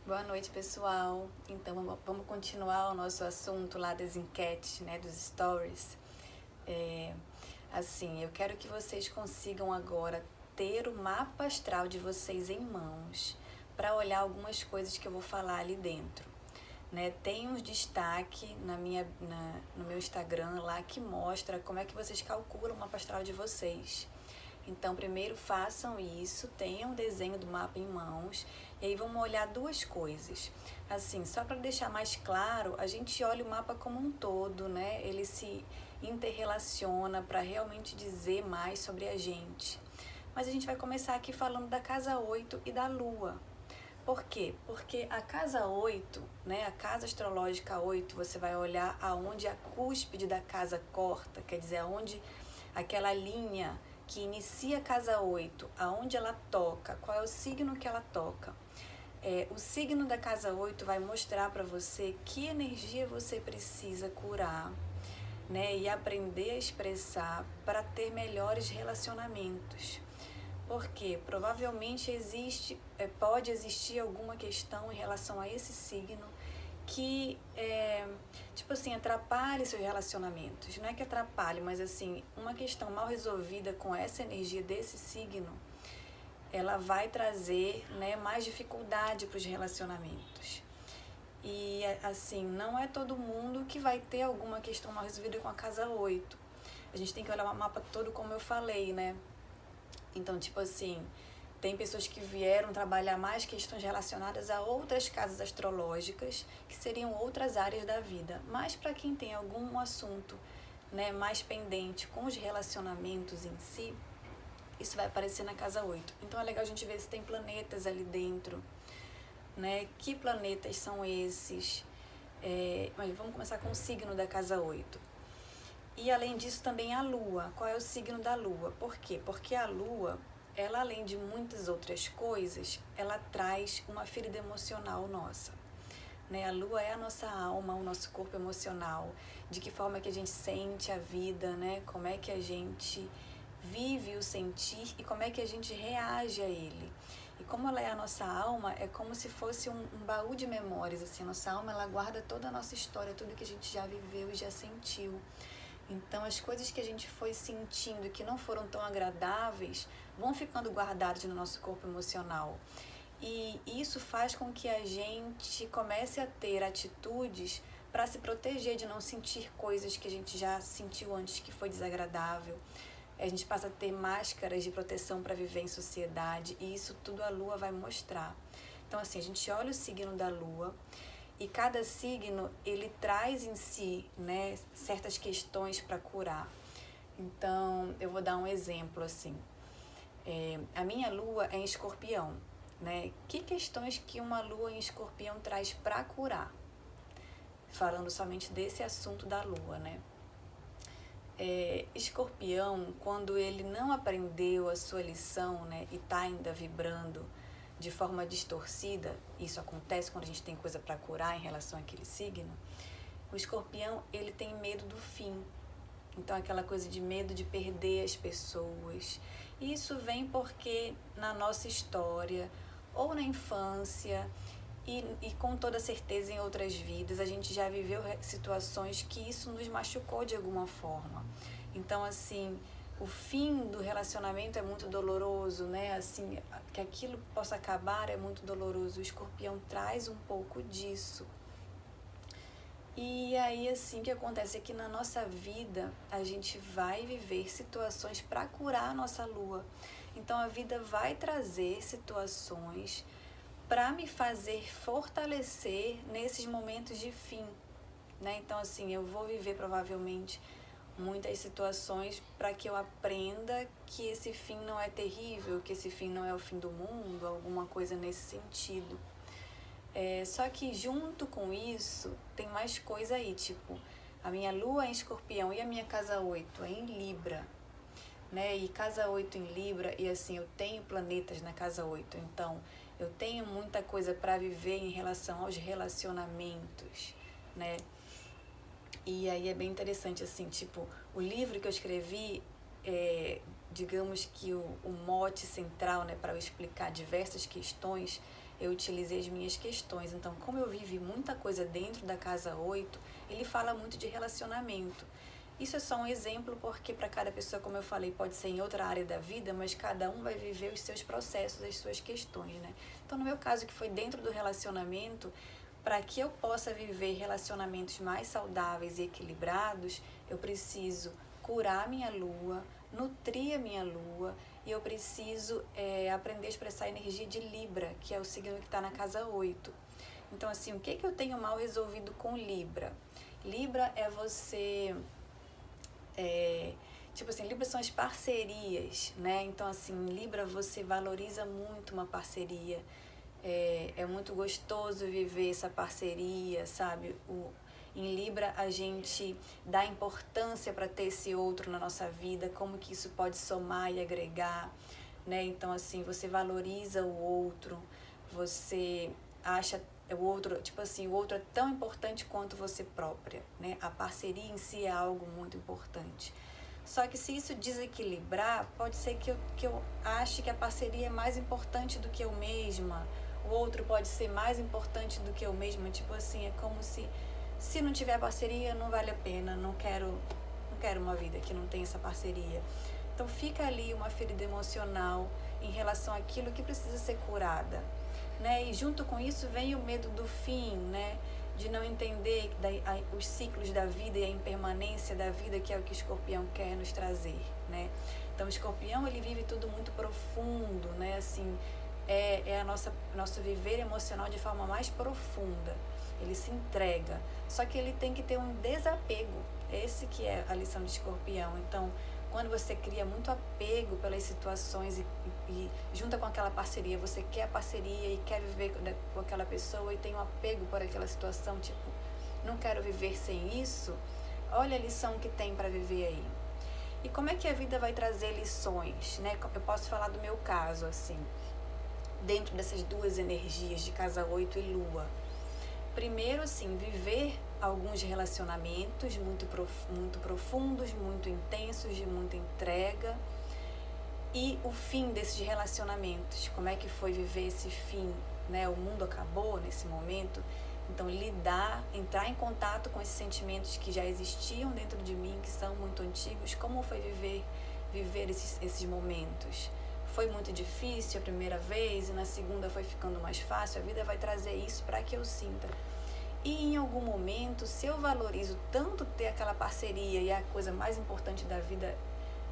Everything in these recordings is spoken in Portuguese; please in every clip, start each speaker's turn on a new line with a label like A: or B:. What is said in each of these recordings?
A: Boa noite, pessoal. Então, vamos continuar o nosso assunto lá das enquetes, né, dos stories. Eu quero que vocês consigam agora ter o mapa astral de vocês em mãos para olhar algumas coisas que eu vou falar ali dentro. Né? Tem uns destaque no meu Instagram lá que mostra como é que vocês calculam o mapa astral de vocês. Então, primeiro façam isso, tenham o desenho do mapa em mãos e aí vamos olhar duas coisas. Assim, só para deixar mais claro, a gente olha o mapa como um todo, né? Ele se interrelaciona para realmente dizer mais sobre a gente. Mas a gente vai começar aqui falando da casa 8 e da lua. Por quê? Porque a casa 8, né, a casa astrológica 8, você vai olhar aonde a cúspide da casa corta, quer dizer, aonde aquela linha que inicia a casa 8, aonde ela toca, qual é o signo que ela toca. O signo da casa 8 vai mostrar para você que energia você precisa curar, né, e aprender a expressar para ter melhores relacionamentos. Porque provavelmente pode existir alguma questão em relação a esse signo que, atrapalhe seus relacionamentos. Não é que atrapalhe, mas assim, uma questão mal resolvida com essa energia desse signo, ela vai trazer, né, mais dificuldade para os relacionamentos. E assim, não é todo mundo que vai ter alguma questão mal resolvida com a casa 8. A gente tem que olhar o mapa todo, como eu falei, né? Então, tem pessoas que vieram trabalhar mais questões relacionadas a outras casas astrológicas, que seriam outras áreas da vida. Mas para quem tem algum assunto, né, mais pendente com os relacionamentos em si, isso vai aparecer na casa 8. Então é legal a gente ver se tem planetas ali dentro, né? Que planetas são esses? Mas vamos começar com o signo da casa 8. E além disso também a lua. Qual é o signo da lua? Por quê? Porque a lua, ela além de muitas outras coisas, ela traz uma ferida emocional nossa. Né? A lua é a nossa alma, o nosso corpo emocional, de que forma que a gente sente a vida, né? Como é que a gente vive o sentir e como é que a gente reage a ele. E como ela é a nossa alma, é como se fosse um baú de memórias, assim, a nossa alma, ela guarda toda a nossa história, tudo que a gente já viveu e já sentiu. Então, as coisas que a gente foi sentindo que não foram tão agradáveis vão ficando guardadas no nosso corpo emocional. E isso faz com que a gente comece a ter atitudes para se proteger de não sentir coisas que a gente já sentiu antes que foi desagradável. A gente passa a ter máscaras de proteção para viver em sociedade e isso tudo a lua vai mostrar. Então, assim, a gente olha o signo da lua e cada signo, ele traz em si, né, certas questões para curar. Então, eu vou dar um exemplo, assim. A minha lua é em escorpião, né? Que questões que uma lua em escorpião traz para curar? Falando somente desse assunto da lua, né? Escorpião, quando ele não aprendeu a sua lição, né, e está ainda vibrando de forma distorcida, isso acontece quando a gente tem coisa para curar em relação àquele signo, o escorpião, ele tem medo do fim. Então, aquela coisa de medo de perder as pessoas. E isso vem porque na nossa história, ou na infância, e com toda certeza em outras vidas, a gente já viveu situações que isso nos machucou de alguma forma. Então, assim, o fim do relacionamento é muito doloroso, né? Assim, que aquilo possa acabar é muito doloroso. O escorpião traz um pouco disso. E aí, assim, o que acontece é que na nossa vida a gente vai viver situações para curar a nossa lua. Então, a vida vai trazer situações para me fazer fortalecer nesses momentos de fim, né? Então, assim, eu vou viver provavelmente muitas situações para que eu aprenda que esse fim não é terrível, que esse fim não é o fim do mundo, alguma coisa nesse sentido. Só que junto com isso, tem mais coisa aí, tipo, a minha lua é em escorpião e a minha casa 8 é em Libra, né? E casa 8 em Libra, e assim, eu tenho planetas na casa 8, então eu tenho muita coisa para viver em relação aos relacionamentos, né? E aí é bem interessante, assim, tipo, o livro que eu escrevi, digamos que o mote central, né, para eu explicar diversas questões, eu utilizei as minhas questões. Então, como eu vivi muita coisa dentro da casa 8, ele fala muito de relacionamento. Isso é só um exemplo, porque para cada pessoa, como eu falei, pode ser em outra área da vida, mas cada um vai viver os seus processos, as suas questões, né? Então, no meu caso, que foi dentro do relacionamento, para que eu possa viver relacionamentos mais saudáveis e equilibrados, eu preciso curar minha lua, nutrir a minha lua, e eu preciso aprender a expressar a energia de Libra, que é o signo que está na casa 8. Então, assim, o que eu tenho mal resolvido com Libra? Libra é você... tipo assim, Libra são as parcerias, né? Então, assim, Libra você valoriza muito uma parceria. É muito gostoso viver essa parceria, sabe? Em Libra a gente dá importância para ter esse outro na nossa vida, como que isso pode somar e agregar, né? Então, assim, você valoriza o outro, você acha o outro, tipo assim, o outro é tão importante quanto você própria, né? A parceria em si é algo muito importante. Só que se isso desequilibrar, pode ser que eu ache que a parceria é mais importante do que eu mesma, o outro pode ser mais importante do que eu mesma, tipo assim, é como se não tiver parceria, não vale a pena, não quero uma vida que não tem essa parceria. Então fica ali uma ferida emocional em relação àquilo que precisa ser curada, né? E junto com isso vem o medo do fim, né? De não entender os ciclos da vida e a impermanência da vida, que é o que o Escorpião quer nos trazer, né? Então o Escorpião, ele vive tudo muito profundo, né? Assim, nosso viver emocional de forma mais profunda. Ele se entrega, só que ele tem que ter um desapego. Esse que é a lição de Escorpião. Então, quando você cria muito apego pelas situações e junta com aquela parceria, você quer a parceria e quer viver com aquela pessoa e tem um apego por aquela situação, tipo, não quero viver sem isso, olha a lição que tem para viver aí. E como é que a vida vai trazer lições, né? Eu posso falar do meu caso, assim, dentro dessas duas energias de casa 8 e lua. Primeiro, assim, viver alguns relacionamentos muito profundos, muito intensos, de muita entrega. E o fim desses relacionamentos, como é que foi viver esse fim, né? O mundo acabou nesse momento. Então, entrar em contato com esses sentimentos que já existiam dentro de mim, que são muito antigos. Como foi viver esses momentos? Foi muito difícil a primeira vez e na segunda foi ficando mais fácil. A vida vai trazer isso para que eu sinta. E em algum momento, se eu valorizo tanto ter aquela parceria e a coisa mais importante da vida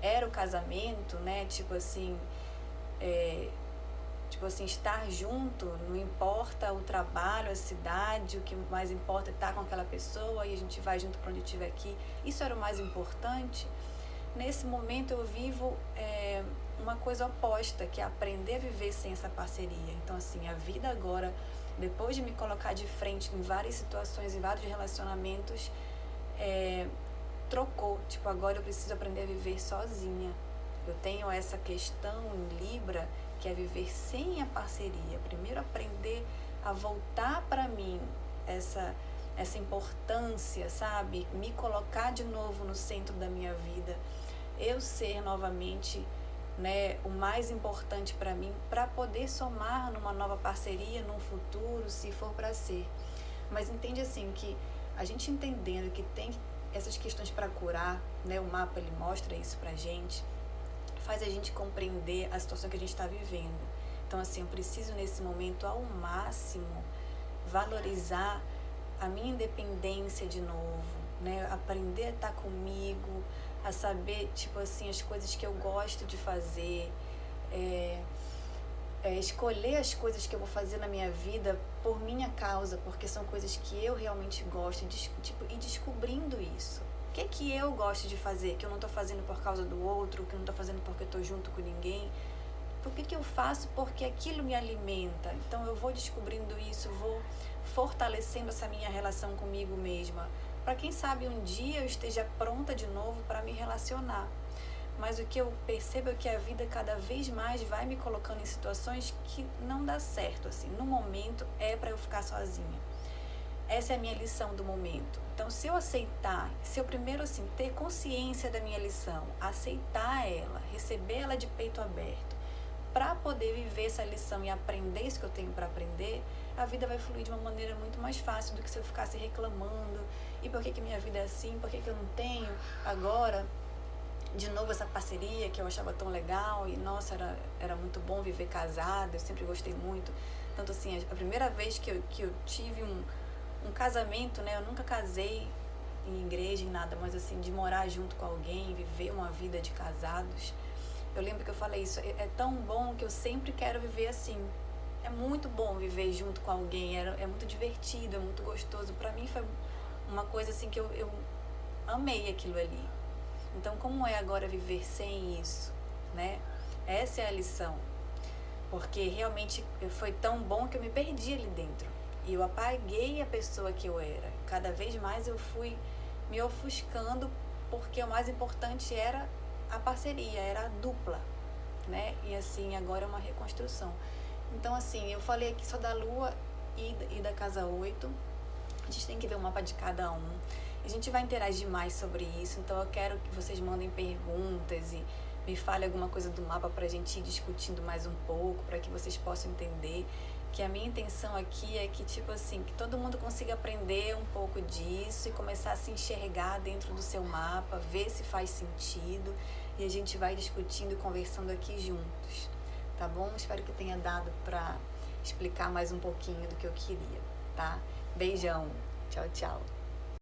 A: era o casamento, né? Tipo assim, estar junto, não importa o trabalho, a cidade, o que mais importa é estar com aquela pessoa e a gente vai junto para onde estiver aqui. Isso era o mais importante. Nesse momento eu vivo uma coisa oposta, que é aprender a viver sem essa parceria. Então, assim, a vida agora, depois de me colocar de frente em várias situações, em vários relacionamentos, trocou. Tipo, agora eu preciso aprender a viver sozinha. Eu tenho essa questão em Libra, que é viver sem a parceria. Primeiro aprender a voltar para mim essa importância, sabe? Me colocar de novo no centro da minha vida. Eu ser novamente, né, o mais importante para mim, para poder somar numa nova parceria, num futuro, se for para ser. Mas entende assim, que a gente entendendo que tem essas questões para curar, né, o mapa ele mostra isso pra gente, faz a gente compreender a situação que a gente está vivendo. Então, assim, eu preciso nesse momento ao máximo valorizar a minha independência de novo, né? Aprender a estar comigo, a saber, tipo assim, as coisas que eu gosto de fazer, escolher as coisas que eu vou fazer na minha vida por minha causa, porque são coisas que eu realmente gosto, e descobrindo isso. O que eu gosto de fazer, que eu não estou fazendo por causa do outro, que eu não estou fazendo porque eu estou junto com ninguém? Por que eu faço? Porque aquilo me alimenta. Então eu vou descobrindo isso, vou fortalecendo essa minha relação comigo mesma, para quem sabe um dia eu esteja pronta de novo para me relacionar. Mas o que eu percebo é que a vida cada vez mais vai me colocando em situações que não dá certo, assim. No momento é para eu ficar sozinha. Essa é a minha lição do momento. Então, se eu aceitar, se eu primeiro, assim, ter consciência da minha lição, aceitar ela, receber ela de peito aberto, para poder viver essa lição e aprender isso que eu tenho para aprender, a vida vai fluir de uma maneira muito mais fácil do que se eu ficasse reclamando. E por que minha vida é assim? Por que eu não tenho agora de novo essa parceria que eu achava tão legal? E nossa, era muito bom viver casada, eu sempre gostei muito. Tanto assim, a primeira vez que eu tive um casamento, né? Eu nunca casei em igreja, em nada, mas assim, de morar junto com alguém, viver uma vida de casados. Eu lembro que eu falei isso, é tão bom que eu sempre quero viver assim. É muito bom viver junto com alguém, é muito divertido, é muito gostoso. Pra mim foi uma coisa assim que eu amei aquilo ali. Então, como é agora viver sem isso, né? Essa é a lição. Porque realmente foi tão bom que eu me perdi ali dentro. E eu apaguei a pessoa que eu era. Cada vez mais eu fui me ofuscando, porque o mais importante era a parceria, era a dupla, né? E assim, agora é uma reconstrução. Então, assim, eu falei aqui só da Lua e da casa 8. A gente tem que ver o mapa de cada um. A gente vai interagir mais sobre isso, então eu quero que vocês mandem perguntas e me fale alguma coisa do mapa pra gente ir discutindo mais um pouco, para que vocês possam entender que a minha intenção aqui é que, tipo assim, que todo mundo consiga aprender um pouco disso e começar a se enxergar dentro do seu mapa, ver se faz sentido, e a gente vai discutindo e conversando aqui juntos, tá bom? Espero que tenha dado pra explicar mais um pouquinho do que eu queria, tá? Beijão, tchau, tchau.